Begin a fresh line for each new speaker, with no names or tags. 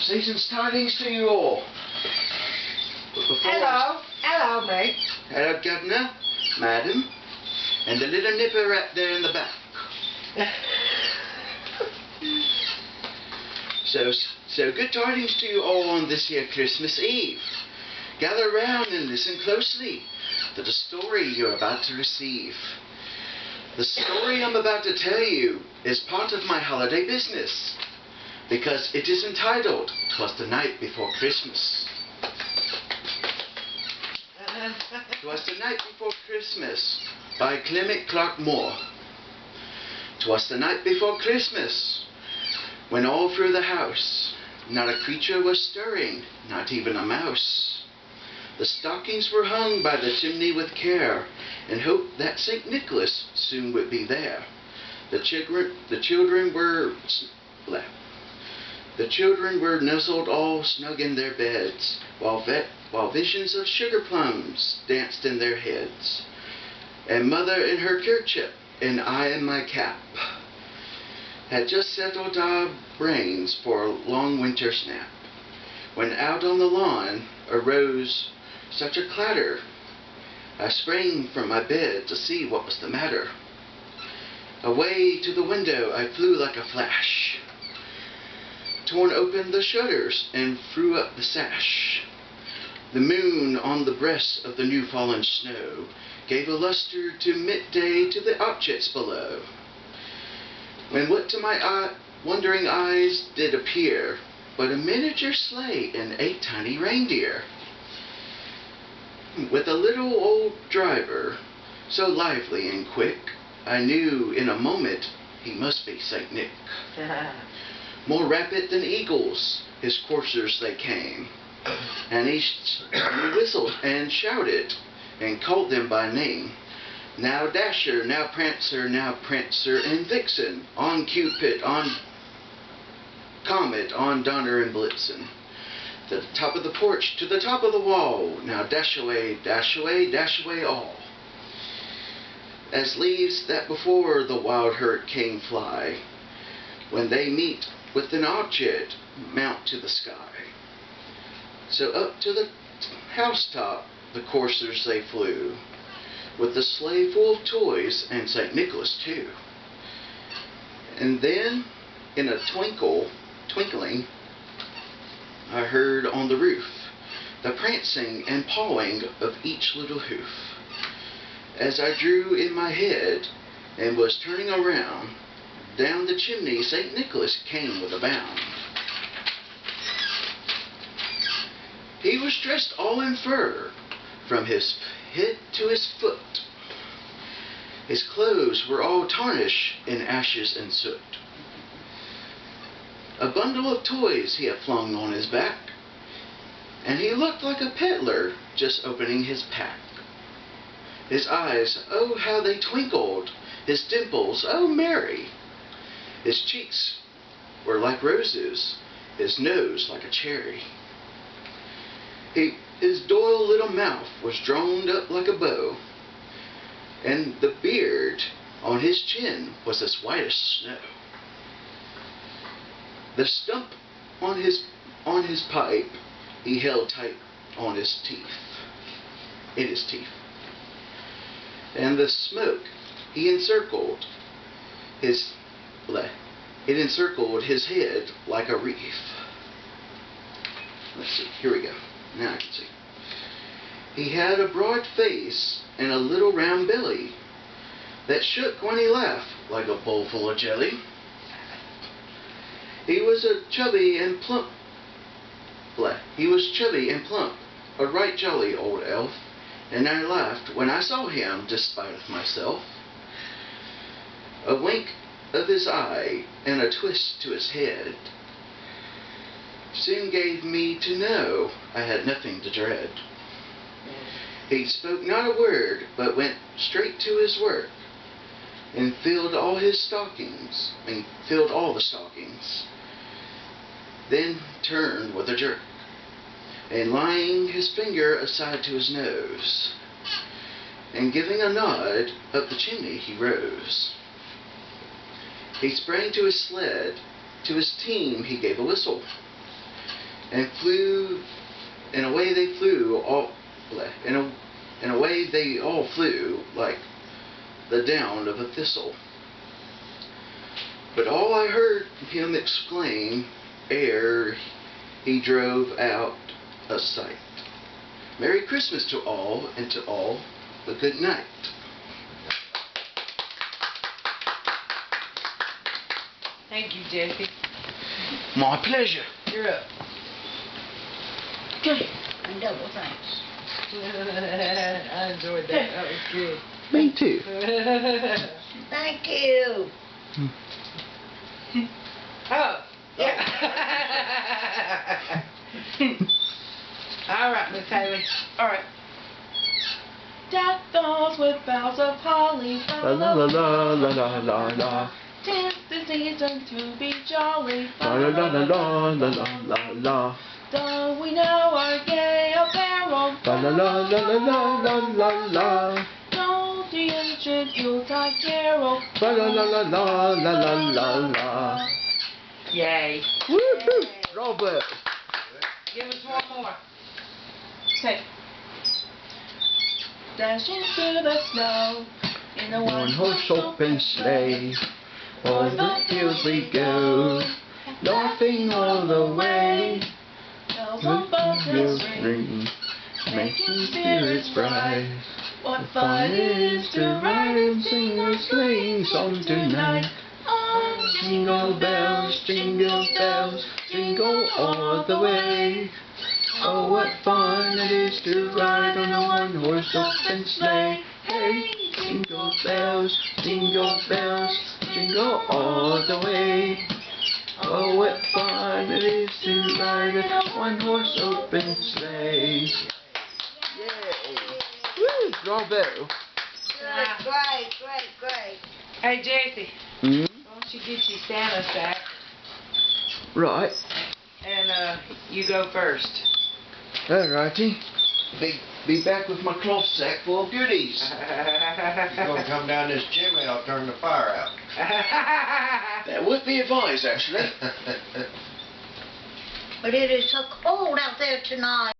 Season's tidings to you all.
Hello, mate.
Hello, Governor, Madam, and the little nipper right there in the back. So good tidings to you all on this here Christmas Eve. Gather round and listen closely to the story you're about to receive. The story I'm about to tell you is part of my holiday business, because it is entitled, "'Twas the Night Before Christmas." 'Twas the Night Before Christmas by Clement Clark Moore. 'Twas the night before Christmas, when all through the house not a creature was stirring, not even a mouse. The stockings were hung by the chimney with care, in hope that St. Nicholas soon would be there. The children were nuzzled all snug in their beds, while visions of sugar plums danced in their heads. And Mother in her kerchief, and I in my cap, had just settled our brains for a long winter's nap, when out on the lawn arose such a clatter, I sprang from my bed to see what was the matter. Away to the window I flew like a flash, torn open the shutters and threw up the sash. The moon on the breast of the new fallen snow gave a luster to midday to the objects below, when what to my wondering eyes did appear but a miniature sleigh and 8 tiny reindeer, with a little old driver, so lively and quick, I knew in a moment he must be St. Nick. More rapid than eagles, his coursers they came, and he whistled and shouted, and called them by name. Now Dasher, now Prancer, and Vixen, on Cupid, on Comet, on Donner and Blitzen. To the top of the porch, to the top of the wall, now dash away, dash away, dash away all. As leaves that before the wild hurricane fly, when they meet with an object, mount to the sky. So up to the housetop the coursers they flew, with the sleigh full of toys and St. Nicholas too. And then, in a twinkling, I heard on the roof the prancing and pawing of each little hoof. As I drew in my head and was turning around, down the chimney St. Nicholas came with a bound. He was dressed all in fur, from his head to his foot. His clothes were all tarnished in ashes and soot. A bundle of toys he had flung on his back, and he looked like a peddler just opening his pack. His eyes, oh how they twinkled, his dimples, oh merry. His cheeks were like roses, his nose like a cherry. His doyle little mouth was drawn up like a bow, and the beard on his chin was as white as snow. The stump on his pipe he held tight on his teeth, and the smoke it encircled his head like a wreath. Let's see, here we go. Now I can see. He had a broad face and a little round belly that shook when he laughed like a bowl full of jelly. He was chubby and plump, a right jolly old elf, and I laughed when I saw him, despite of myself. A wink of his eye and a twist to his head soon gave me to know I had nothing to dread. He spoke not a word, but went straight to his work, and filled all the stockings, then turned with a jerk, and laying his finger aside to his nose, and giving a nod, up the chimney he rose. He sprang to his sled, to his team he gave a whistle, and flew, and away they flew, in a way they all flew, like the down of a thistle. But all I heard him exclaim, ere he drove out of sight, Merry Christmas to all, and to all a good night.
Thank you, Jesse.
My pleasure.
You're up.
Okay. And double thanks.
I enjoyed that. That was good.
Me too.
Thank you.
Oh, yeah. All right, Miss Haley. All right. Deck dolls with boughs of holly.
La la la la la la la.
'Tis the season to be jolly.
La la la la la la la la.
Though we know our gay apparel.
La la la la la la la la.
Don't the ancient Yuletide carol.
La la la la la la la la.
Yay.
Woohoo! Robert.
Give us one more. Okay. Dashing through the snow in a
One-horse open sleigh. O'er the fields we go, laughing all the way.
Bells on buzzards ring,
making spirits bright.
what fun it is to ride and sing a sleighing song tonight. Oh,
Jingle bells, jingle all the way. Oh, what fun it is to ride on a one-horse open sleigh. Hey, jingle bells, jingle all the way. Oh, what fun it is to ride a one-horse open sleigh. Yay! Woo, bravo!
Great.
hey, Jesse,
Hmm?
why don't you get your Santa sack
Right.
and you go first.
Alrighty. Be back with my cloth sack full of goodies.
If you're going to come down this chimney, I'll turn the fire out.
That would be advised, actually.
But it is so cold out there tonight.